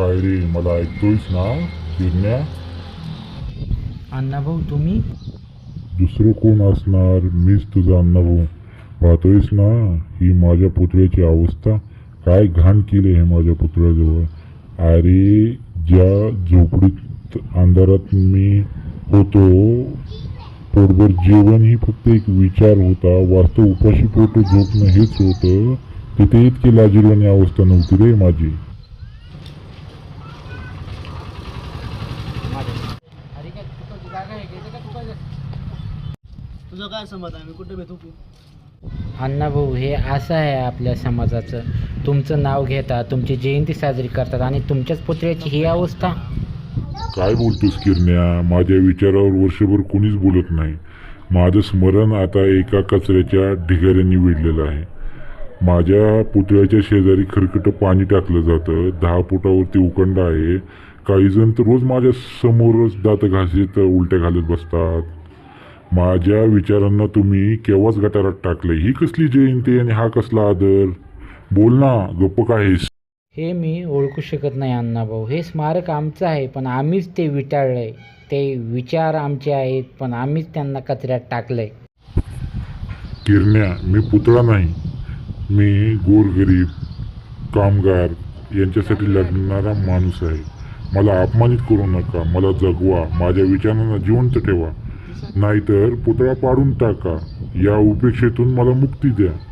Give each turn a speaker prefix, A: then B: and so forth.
A: काय रे, मला ऐकतोयस ना किरण्या?
B: अण्णाभाऊ तुम्ही?
A: दुसरं कोण असणार, मीच तुझा अण्णाभाऊ. पाहतोयस ना ही माझ्या पुतळ्याची अवस्था. काय घाण केली हे माझ्या पुतळ्याजवळ. अरे, ज्या झोपडीत अंधारात मी होतो, पोटभर जेवण ही फक्त एक विचार होता, वास्तव उपाशी पोट झोपणं हेच होतं. तिथे इतकी लाजिरवाणी अवस्था नव्हती रे माझी.
C: तुझं काय समज आहे, मी कुठे भेटू की?
B: अण्णाभाऊ हे असं आहे आपल्या समाजाचं. तुमचं नाव घेतात, तुमची जयंती साजरी करतात आणि तुमच्याच पुतळ्याची ही अवस्था.
A: काय बोलतोस किरण्या? माझ्या विचारावर वर्षभर कोणीच बोलत नाही. माझं स्मरण आता एका कचऱ्याच्या ढिगाऱ्यांनी वेढलेलं आहे. माझ्या पुतळ्याच्या शेजारी खरकटं पाणी टाकलं जातं. 10 फुटावरती उकंडा आहे. काही जण तर रोज माझ्या समोरच दात घासीत उलट्या घालत बसतात. माझ्या विचारांना तुम्ही केव्हाच गटारात टाकलंय. ही कसली जयंती आणि हा कसला आदर? बोल ना, गप्प काय आहेस?
B: हे मी ओळखू शकत नाही अण्णाभाऊ. हे स्मारक आमचं आहे पण आम्हीच ते विटाळलंय. ते विचार आमचे आहेत पण आम्हीच त्यांना कचऱ्यात टाकलंय.
A: किरण्या, मी पुतळा नाही. मी गोरगरीब कामगार यांच्यासाठी लढणारा माणूस आहे. मला अपमानित करू नका. मला जगवा, माझ्या विचारांना जिवंत ठेवा. नाहीतर पुतळा पाडून टाका. या उपेक्षेतून मला मुक्ती द्या.